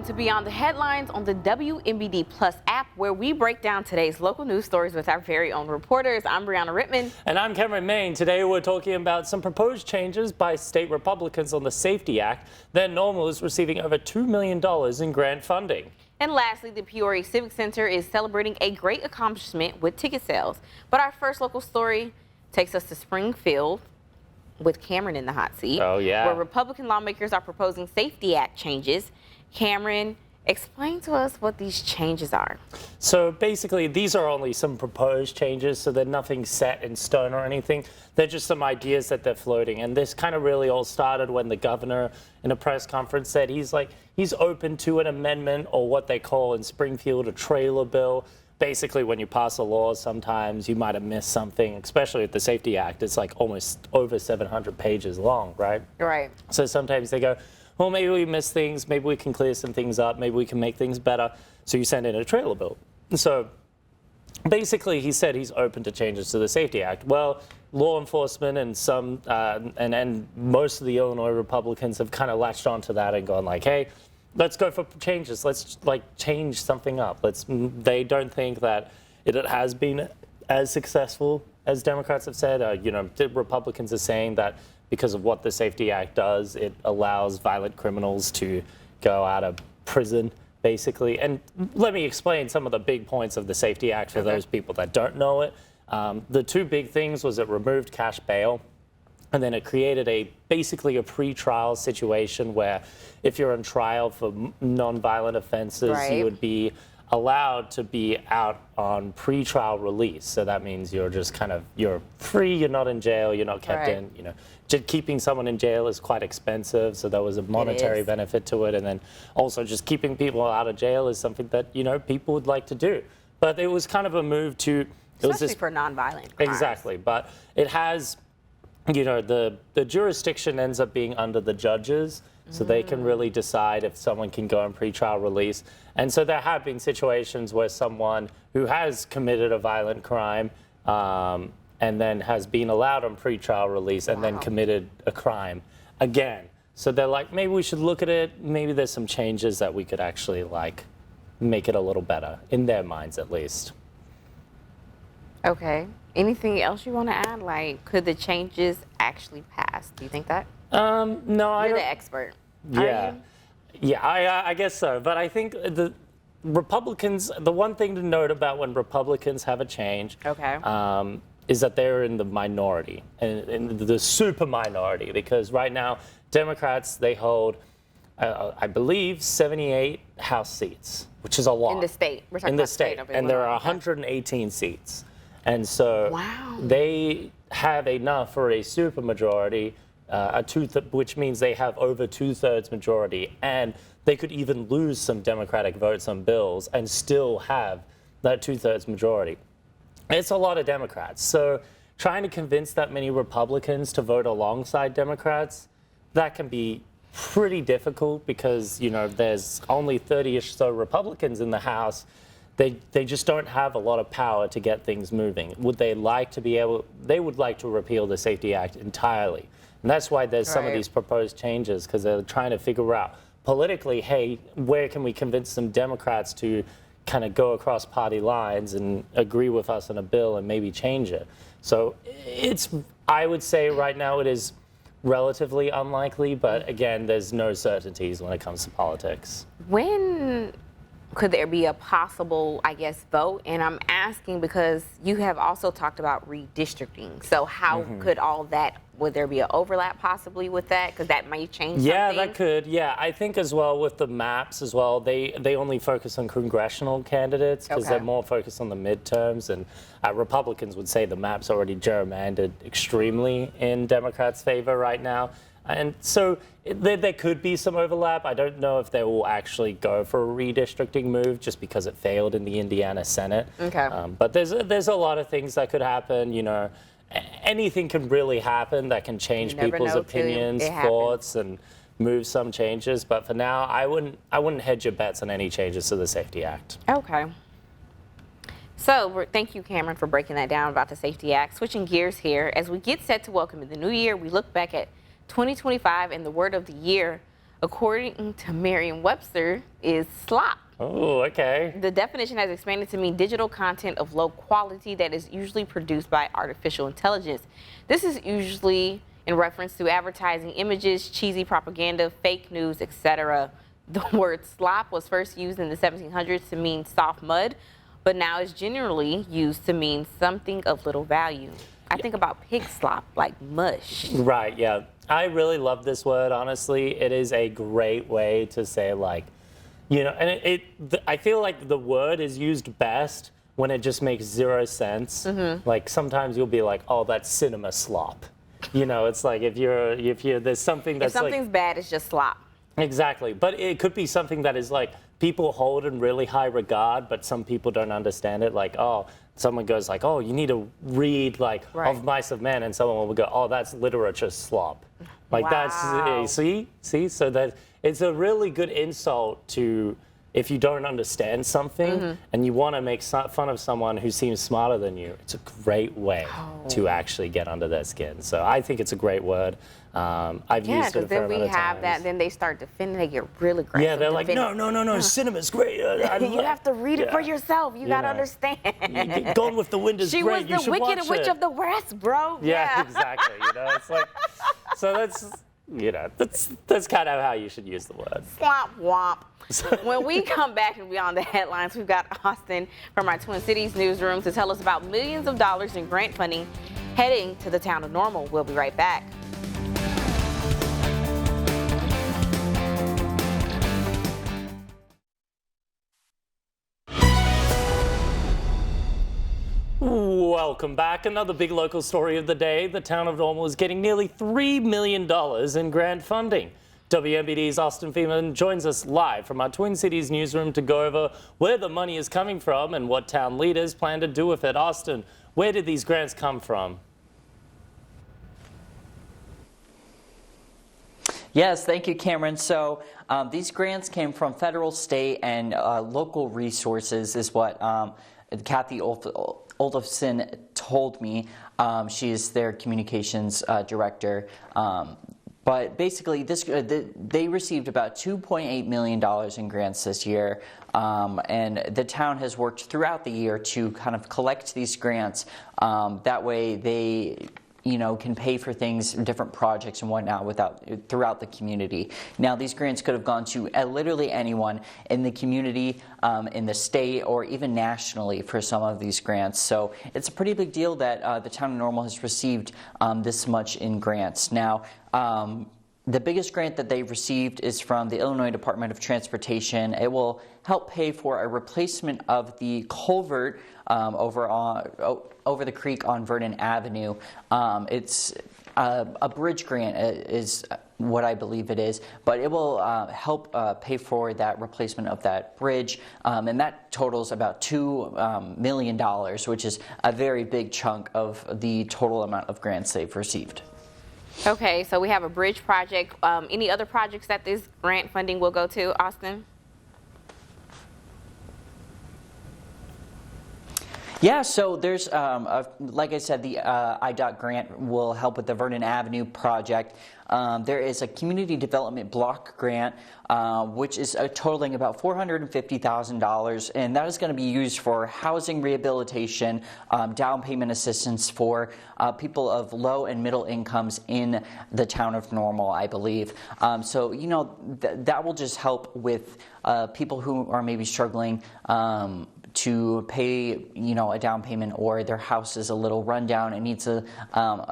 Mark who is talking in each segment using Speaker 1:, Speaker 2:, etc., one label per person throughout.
Speaker 1: Welcome to Beyond the Headlines on the WMBD Plus app, where we break down today's local news stories with our very own reporters. I'm Brianna Rittman.
Speaker 2: And I'm Cameron Main. Today we're talking about some proposed changes by state Republicans on the SAFETY Act. Then Normal is receiving over $2 million in grant funding.
Speaker 1: And lastly, the Peoria Civic Center is celebrating a great accomplishment with ticket sales. But our first local story takes us to Springfield, with Cameron in the hot seat.
Speaker 2: Oh, yeah.
Speaker 1: Where Republican lawmakers are proposing SAFETY Act changes. Cameron, explain to us what these changes are.
Speaker 2: So basically, these are only some proposed changes, so they're nothing set in stone or anything. They're just some ideas that they're floating. And this kind of really all started when the governor in a press conference said he's open to an amendment, or what they call in Springfield a trailer bill. Basically, when you pass a law, sometimes you might have missed something, especially with the SAFETY Act. It's like almost over 700 pages long, right?
Speaker 1: Right.
Speaker 2: So sometimes they go, well, maybe we missed things, maybe we can clear some things up, maybe we can make things better. So you send in a trailer bill. So basically, he said he's open to changes to the SAFETY Act. Well, law enforcement and some, and most of the Illinois Republicans have kind of latched onto that and gone like, hey, let's go for changes. Let's change something up. They don't think that it has been as successful as Democrats have said. The Republicans are saying that because of what the SAFETY Act does, it allows violent criminals to go out of prison, basically. And let me explain some of the big points of the SAFETY Act for those people that don't know it. The two big things was it removed cash bail. And then it created basically a pre-trial situation where if you're on trial for non-violent offenses, you would be allowed to be out on pre-trial release. So that means you're just you're free, you're not in jail, you're not kept in, Just keeping someone in jail is quite expensive, so there was a monetary benefit to it. And then also just keeping people out of jail is something that, people would like to do. But it was kind of a move to...
Speaker 1: Especially for non-violent crimes.
Speaker 2: Exactly, but it has... the jurisdiction ends up being under the judges, so they can really decide if someone can go on pretrial release. And so there have been situations where someone who has committed a violent crime and then has been allowed on pretrial release and then committed a crime again. So they're like, maybe we should look at it. Maybe there's some changes that we could actually make it a little better, in their minds at least.
Speaker 1: Okay. Anything else you want to add? Could the changes actually pass? Do you think that?
Speaker 2: No,
Speaker 1: You're the expert.
Speaker 2: Yeah. Yeah, I guess so. But I think the Republicans, the one thing to note about when Republicans have a change is that they're in the minority, and the super minority, because right now, Democrats, they hold, I believe, 78 House seats, which is a lot.
Speaker 1: In the state. We're talking
Speaker 2: in the
Speaker 1: about
Speaker 2: state.
Speaker 1: Of
Speaker 2: and there are 118 seats. And so they have enough for a supermajority, which means they have over 2/3 majority, and they could even lose some Democratic votes on bills and still have that 2/3 majority. It's a lot of Democrats. So trying to convince that many Republicans to vote alongside Democrats, that can be pretty difficult because, there's only 30-ish so Republicans in the House. They just don't have a lot of power to get things moving. Would they like to be able? They would like to repeal the SAFETY Act entirely, and that's why there's some of these proposed changes, because they're trying to figure out politically, hey, where can we convince some Democrats to kind of go across party lines and agree with us on a bill and maybe change it. So I would say right now it is relatively unlikely, but again, there's no certainties when it comes to politics.
Speaker 1: When could there be a possible, vote? And I'm asking because you have also talked about redistricting. So how could all that, would there be an overlap possibly with that? Because that might change something.
Speaker 2: Yeah, that could. Yeah, I think as well with the maps as well, they only focus on congressional candidates because they're more focused on the midterms. And Republicans would say the map's already gerrymandered extremely in Democrats' favor right now. And so there could be some overlap. I don't know if they will actually go for a redistricting move just because it failed in the Indiana Senate. But there's a lot of things that could happen. Anything can really happen that can change people's opinions, thoughts, and move some changes. But for now, I wouldn't hedge your bets on any changes to the SAFETY Act.
Speaker 1: Okay. So thank you, Cameron, for breaking that down about the SAFETY Act. Switching gears here, as we get set to welcome in the new year, we look back at 2025 and the word of the year according to Merriam-Webster, is slop.
Speaker 2: Oh, okay.
Speaker 1: The definition has expanded to mean digital content of low quality that is usually produced by artificial intelligence. This is usually in reference to advertising images, cheesy propaganda, fake news, etc. The word slop was first used in the 1700s to mean soft mud, but now is generally used to mean something of little value. I think about pig slop, like mush.
Speaker 2: Right, yeah. I really love this word, honestly. It is a great way to say, like, you know, and I feel like the word is used best when it just makes zero sense. Like, sometimes you'll be like, oh, that's cinema slop. You know, it's like if there's something that's
Speaker 1: if something's
Speaker 2: like,
Speaker 1: bad, it's just slop.
Speaker 2: Exactly. But it could be something that is like people hold in really high regard, but some people don't understand it. Like, oh, someone goes like, oh, you need to read like Of Mice of Men, and someone will go, oh, that's literature slop. Like
Speaker 1: Wow.
Speaker 2: that's, see? So that it's a really good insult to if you don't understand something and you want to make fun of someone who seems smarter than you. It's a great way to actually get under their skin. So I think it's a great word. I've used it a fair
Speaker 1: then we
Speaker 2: amount of
Speaker 1: have
Speaker 2: times.
Speaker 1: that. Then they start defending. They get really aggressive.
Speaker 2: Yeah, they're like, no, cinema's great.
Speaker 1: You have to read it for yourself. You gotta understand.
Speaker 2: Gone with the Wind is
Speaker 1: She
Speaker 2: great.
Speaker 1: was
Speaker 2: You
Speaker 1: the
Speaker 2: should
Speaker 1: Wicked
Speaker 2: watch
Speaker 1: Witch
Speaker 2: it.
Speaker 1: of the West, bro.
Speaker 2: Yeah, exactly. You know, it's like, so that's kind of how you should use the word.
Speaker 1: Swamp womp. When we come back and beyond the headlines, we've got Austin from our Twin Cities newsroom to tell us about millions of dollars in grant funding heading to the town of Normal. We'll be right back.
Speaker 2: Welcome back. Another big local story of the day. The town of Normal is getting nearly $3 million in grant funding. WMBD's Austin Freeman joins us live from our Twin Cities newsroom to go over where the money is coming from and what town leaders plan to do with it. Austin, where did these grants come from?
Speaker 3: Yes, thank you, Cameron. So these grants came from federal, state, and local resources is what Kathy Olofsson told me. She is their communications director. But basically, they received about $2.8 million in grants this year, and the town has worked throughout the year to kind of collect these grants. That way, they can pay for things, different projects and whatnot throughout the community. Now, these grants could have gone to literally anyone in the community, in the state, or even nationally for some of these grants. So it's a pretty big deal that the town of Normal has received this much in grants. Now, the biggest grant that they've received is from the Illinois Department of Transportation. It will help pay for a replacement of the culvert over the creek on Vernon Avenue. It's a bridge grant is what I believe it is, but it will help pay for that replacement of that bridge, and that totals about $2 million, which is a very big chunk of the total amount of grants they've received.
Speaker 1: Okay, so we have a bridge project. Any other projects that this grant funding will go to, Austin?
Speaker 3: Yeah, so there's, like I said, the IDOT grant will help with the Vernon Avenue project. There is a community development block grant, which is totaling about $450,000, and that is going to be used for housing rehabilitation, down payment assistance for people of low and middle incomes in the town of Normal, I believe. So, that will just help with people who are maybe struggling to pay, a down payment, or their house is a little rundown and needs a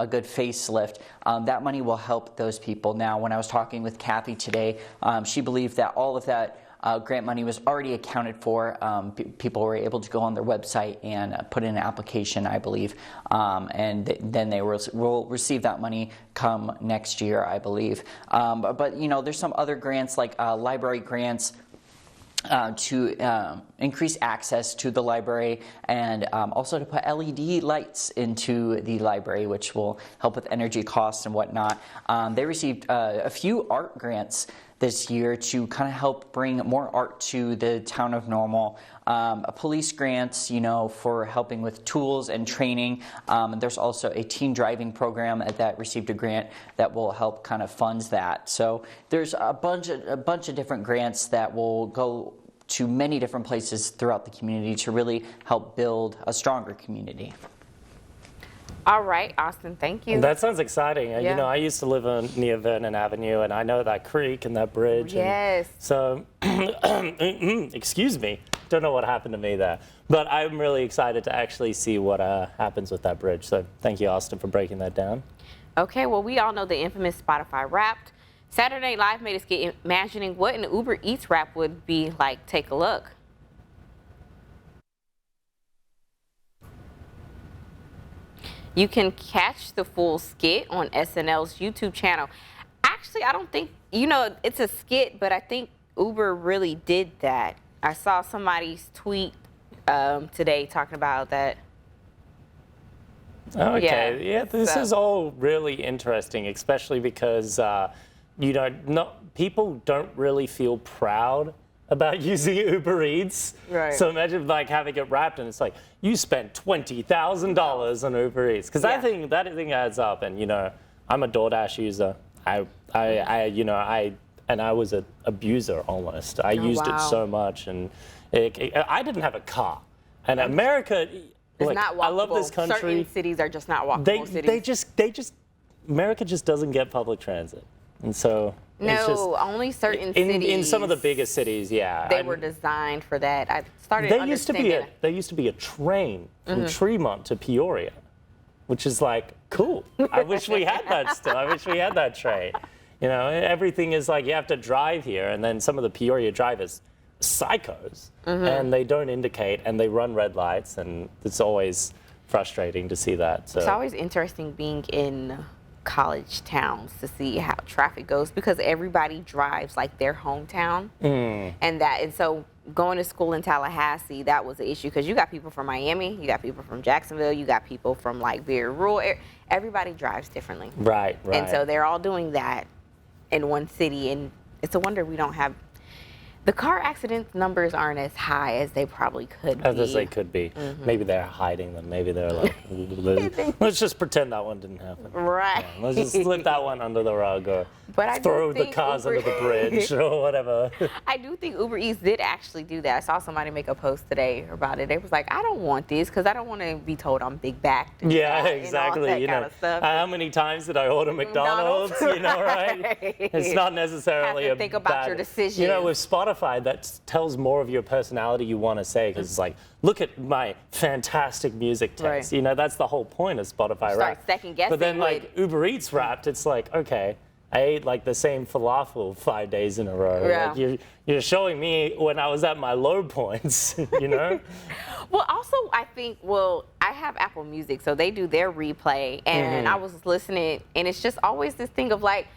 Speaker 3: good facelift. That money will help those people. Now, when I was talking with Kathy today, she believed that all of that grant money was already accounted for. People were able to go on their website and put in an application, I believe, and then they will receive that money come next year, I believe. But there's some other grants like library grants, to increase access to the library, and also to put LED lights into the library, which will help with energy costs and whatnot. They received a few art grants this year to kind of help bring more art to the town of Normal. Police grants, for helping with tools and training. And there's also a teen driving program that received a grant that will help kind of funds that. So there's a bunch of different grants that will go to many different places throughout the community to really help build a stronger community.
Speaker 1: All right, Austin, thank you.
Speaker 2: That sounds exciting.
Speaker 1: Yeah.
Speaker 2: I used to live near Vernon Avenue, and I know that creek and that bridge.
Speaker 1: Yes.
Speaker 2: And so, excuse me, don't know what happened to me there. But I'm really excited to actually see what happens with that bridge. So thank you, Austin, for breaking that down.
Speaker 1: Okay, well, we all know the infamous Spotify Wrapped. Saturday Night Live made us get imagining what an Uber Eats wrap would be like. Take a look. You can catch the full skit on SNL's YouTube channel. Actually, I don't think, it's a skit, but I think Uber really did that. I saw somebody's tweet today talking about that.
Speaker 2: Okay, yeah, this
Speaker 1: so-
Speaker 2: is all really interesting, especially because, people don't really feel proud about using Uber Eats.
Speaker 1: Right.
Speaker 2: So imagine having it wrapped and it's like, you spent $20,000 on Uber Eats. Because that thing adds up. And, I'm a DoorDash user. I was an abuser almost. I used it so much. And I didn't have a car. And America,
Speaker 1: It's not walkable.
Speaker 2: I love this country.
Speaker 1: Certain cities are just not walkable cities.
Speaker 2: America just doesn't get public transit. And so it's just,
Speaker 1: only certain cities.
Speaker 2: in some of the biggest cities, yeah.
Speaker 1: They were designed for that. I started
Speaker 2: There
Speaker 1: understanding.
Speaker 2: used to be a train from Tremont to Peoria, which is like cool. I wish we had that still. I wish we had that train. Everything is like you have to drive here, and then some of the Peoria drivers, psychos, and they don't indicate, and they run red lights, and it's always frustrating to see that. So
Speaker 1: It's always interesting being in college towns to see how traffic goes because everybody drives like their hometown, and so going to school in Tallahassee, that was an issue because you got people from Miami, you got people from Jacksonville, you got people from like very rural. Everybody drives differently,
Speaker 2: right.
Speaker 1: and so they're all doing that in one city, and it's a wonder we don't have. The car accident numbers aren't as high as they probably could be.
Speaker 2: As they could be. Maybe they're hiding them. Maybe they're like, let's just pretend that one didn't happen.
Speaker 1: Right.
Speaker 2: Yeah, let's just slip that one under the rug or
Speaker 1: But I do
Speaker 2: throw the
Speaker 1: think
Speaker 2: cars
Speaker 1: Uber-
Speaker 2: under the bridge or whatever.
Speaker 1: I do think Uber Eats did actually do that. I saw somebody make a post today about it. They was like, I don't want this because I don't want to be told I'm big backed.
Speaker 2: Yeah, exactly.
Speaker 1: And all that kind of stuff.
Speaker 2: How many times did I order McDonald's? Right? It's not necessarily
Speaker 1: Have to think about your decision.
Speaker 2: With Spotify, that tells more of your personality you want to say because it's like, look at my fantastic music taste.
Speaker 1: Right.
Speaker 2: That's the whole point of Spotify
Speaker 1: Start
Speaker 2: Wrapped.
Speaker 1: second guessing.
Speaker 2: But then like Uber Eats Wrapped, it's like, okay, I ate like the same falafel 5 days in a row.
Speaker 1: Yeah.
Speaker 2: Like you're showing me when I was at my low points,
Speaker 1: Well, also, I think, I have Apple Music, so they do their replay, and I was listening, and it's just always this thing of like,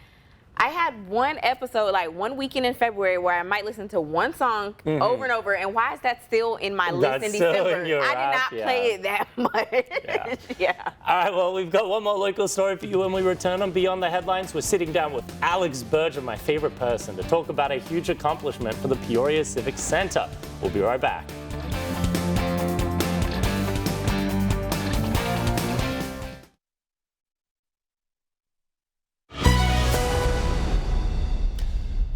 Speaker 1: I had one episode, like one weekend in February, where I might listen to one song over and over, and why is that still in my list in
Speaker 2: still
Speaker 1: December?
Speaker 2: in your
Speaker 1: I did
Speaker 2: app,
Speaker 1: not play it that much. Yeah.
Speaker 2: All right, well, we've got one more local story for you when we return on Beyond the Headlines. We're sitting down with Alex Berger, my favorite person, to talk about a huge accomplishment for the Peoria Civic Center. We'll be right back.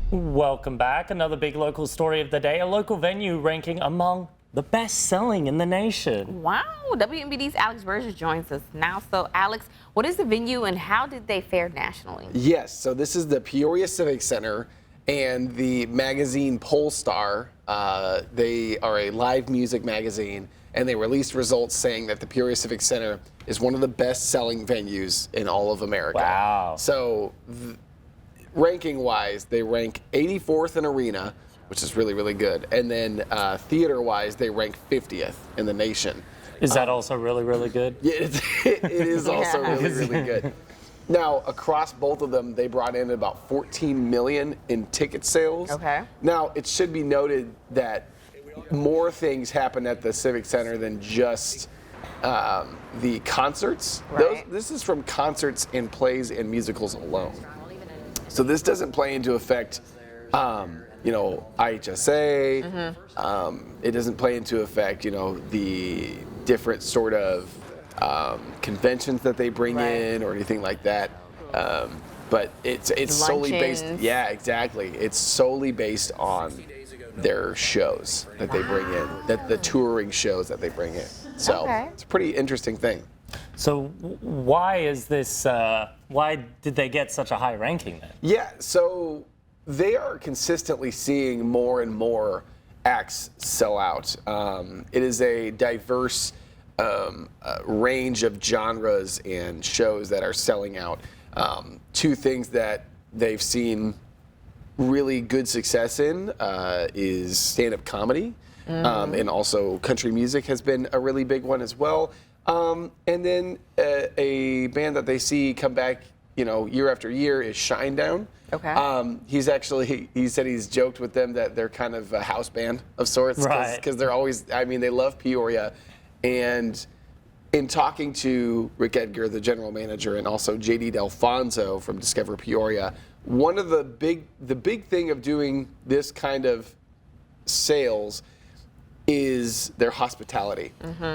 Speaker 2: Welcome back. Another big local story of the day. A local venue ranking among the best-selling in the nation.
Speaker 1: Wow, WNBD's Alex Berger joins us now. So, Alex, what is the venue and how did they fare nationally?
Speaker 4: Yes, so this is the Peoria Civic Center and the magazine Polestar. They are a live music magazine, and they released results saying that the Peoria Civic Center is one of the best-selling venues in all of America.
Speaker 2: Wow.
Speaker 4: So, ranking-wise, they rank 84th in arena, which is really, really good. And then theater-wise, they rank 50th in the nation.
Speaker 2: Is that also really, really good?
Speaker 4: Yeah, it is also really, really good. Now, across both of them, they brought in about 14 million in ticket sales.
Speaker 1: Okay.
Speaker 4: Now, it should be noted that more things happen at the Civic Center than just the concerts.
Speaker 1: Right.
Speaker 4: This is from concerts and plays and musicals alone. So this doesn't play into effect IHSA. It doesn't play into effect, the different sort of conventions that they bring in or anything like that. But it's solely based.
Speaker 1: Luncheons.
Speaker 4: Yeah, exactly. It's solely based on their shows that they bring in, the touring shows that they bring in. So it's a pretty interesting thing.
Speaker 2: So why is this? Why did they get such a high ranking then?
Speaker 4: Yeah, so they are consistently seeing more and more acts sell out. It is a diverse range of genres and shows that are selling out. Two things that they've seen really good success in is stand-up comedy, and also country music has been a really big one as well. And then a band that they see come back, year after year is Shinedown.
Speaker 1: Okay.
Speaker 4: He said he's joked with them that they're kind of a house band of sorts,
Speaker 2: Right.
Speaker 4: because they're always, they love Peoria. And in talking to Rick Edgar, the general manager, and also JD Delfonso from Discover Peoria, one of the big thing of doing this kind of sales is their hospitality.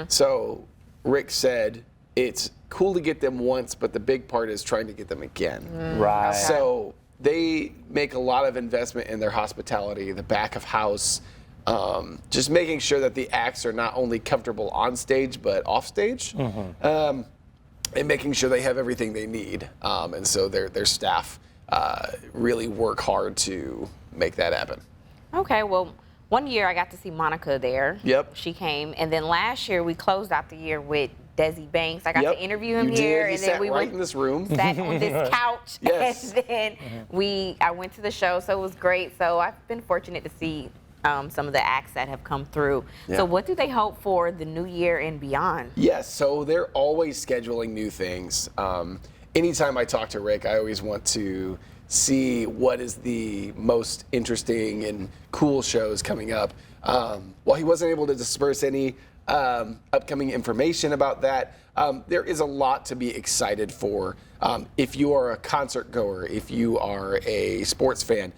Speaker 4: So Rick said it's cool to get them once, but the big part is trying to get them again.
Speaker 2: Right.
Speaker 4: So they make a lot of investment in their hospitality, the back of house, just making sure that the acts are not only comfortable on stage but off stage, and making sure they have everything they need. And so their staff really work hard to make that happen.
Speaker 1: Okay, well, one year I got to see Monica there.
Speaker 4: Yep.
Speaker 1: She came, and then last year we closed out the year with Desi Banks. I got
Speaker 4: Yep.
Speaker 1: to interview him
Speaker 4: You
Speaker 1: here,
Speaker 4: did. He
Speaker 1: and then
Speaker 4: sat
Speaker 1: we
Speaker 4: right
Speaker 1: went
Speaker 4: in this room.
Speaker 1: sat on this couch,
Speaker 4: Yes.
Speaker 1: and then I went to the show, so it was great. So I've been fortunate to see some of the acts that have come through.
Speaker 4: Yeah.
Speaker 1: So what do they hope for the new year and beyond?
Speaker 4: Yes, so they're always scheduling new things. Anytime I talk to Rick, I always want to see what is the most interesting and cool shows coming up. While he wasn't able to disperse any upcoming information about that, there is a lot to be excited for. If you are a concert goer, if you are a sports fan,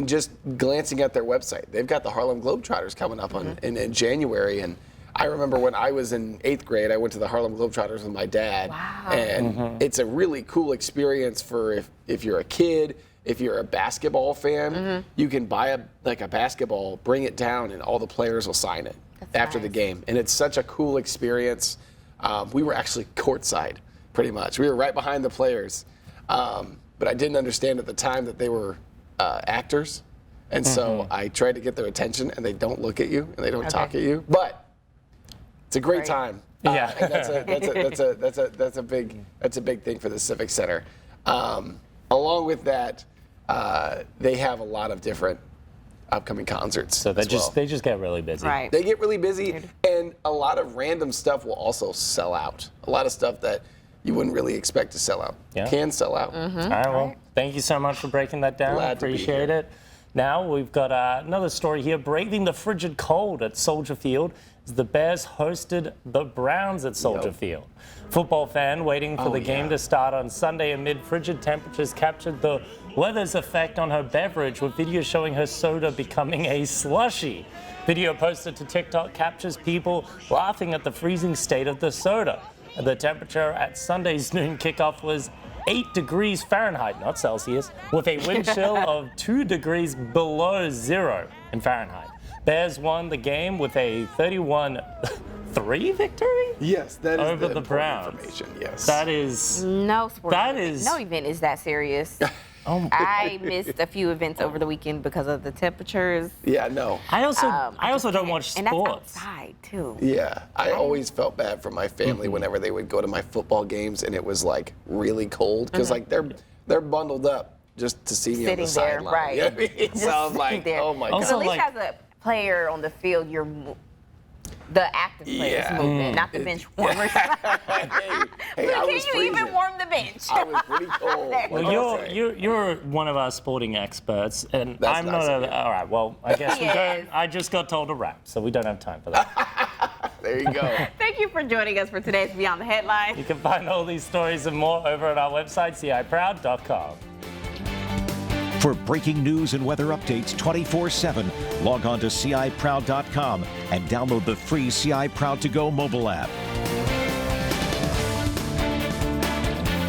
Speaker 4: just glancing at their website, they've got the Harlem Globetrotters coming up in January. And I remember when I was in 8th grade, I went to the Harlem Globetrotters with my dad.
Speaker 1: Wow.
Speaker 4: And it's a really cool experience for if you're a kid. If you're a basketball fan, you can buy a basketball, bring it down, and all the players will sign it after the
Speaker 1: nice.
Speaker 4: game. And it's such a cool experience. We were actually courtside, pretty much. We were right behind the players. But I didn't understand at the time that they were actors. And so I tried to get their attention, and they don't look at you, and they don't talk at you. But it's a great
Speaker 1: Right.
Speaker 4: time.
Speaker 2: Yeah.
Speaker 4: And that's a big thing for the Civic Center. Along with that, they have a lot of different upcoming concerts.
Speaker 2: So they
Speaker 4: as well.
Speaker 2: they just get really busy.
Speaker 1: Right.
Speaker 4: They get really busy, and a lot of random stuff will also sell out. A lot of stuff that you wouldn't really expect to sell out can sell out.
Speaker 2: All right, well, thank you so much for breaking that down.
Speaker 4: Glad to be
Speaker 2: Appreciate
Speaker 4: here.
Speaker 2: it. Now we've got another story here. Braving the frigid cold at Soldier Field as the Bears hosted the Browns at Soldier Field. Football fan waiting for the game to start on Sunday amid frigid temperatures captured the weather's effect on her beverage, with video showing her soda becoming a slushie. Video posted to TikTok captures people laughing at the freezing state of the soda. The temperature at Sunday's noon kickoff was 8 degrees Fahrenheit, not Celsius, with a wind chill of 2 degrees below zero in Fahrenheit. Bears won the game with a 31-3 victory?
Speaker 4: Yes, that is
Speaker 2: Over the
Speaker 4: important
Speaker 2: Browns.
Speaker 4: information. Yes.
Speaker 2: That is...
Speaker 1: No sport.
Speaker 2: That
Speaker 1: event-
Speaker 2: is-
Speaker 1: no event is that serious. I missed a few events over the weekend because of the temperatures.
Speaker 4: Yeah, no.
Speaker 2: I also
Speaker 1: just
Speaker 2: don't
Speaker 1: can't.
Speaker 2: watch
Speaker 1: And
Speaker 2: sports.
Speaker 1: that's outside too.
Speaker 4: Yeah, I always felt bad for my family whenever they would go to my football games and it was like really cold because like they're bundled up just to see me on the
Speaker 1: Sitting there,
Speaker 4: sideline.
Speaker 1: right.
Speaker 4: You know what I mean?
Speaker 1: Just
Speaker 4: So I'm
Speaker 1: sitting
Speaker 4: like,
Speaker 1: there.
Speaker 4: oh my
Speaker 2: Also,
Speaker 1: Because
Speaker 4: god.
Speaker 1: at least as a player on the field, you're the active players
Speaker 4: Yeah.
Speaker 1: movement, not the bench warmers.
Speaker 4: hey, I
Speaker 1: Can
Speaker 4: was
Speaker 1: you even
Speaker 4: freezing.
Speaker 1: warm the bench?
Speaker 4: I was pretty cold.
Speaker 1: There.
Speaker 2: Well,
Speaker 4: What can I say?
Speaker 2: you're one of our sporting experts, and
Speaker 4: That's
Speaker 2: I'm
Speaker 4: nice
Speaker 2: not.
Speaker 4: of you.
Speaker 2: All right. Well, I guess we
Speaker 1: Yes.
Speaker 2: don't. I just got told to wrap, so we don't have time for that.
Speaker 4: There you go.
Speaker 1: Thank you for joining us for today's Beyond the Headlines.
Speaker 2: You can find all these stories and more over at our website, ciproud.com.
Speaker 5: For breaking news and weather updates 24/7, log on to CIProud.com and download the free CI Proud to Go mobile app.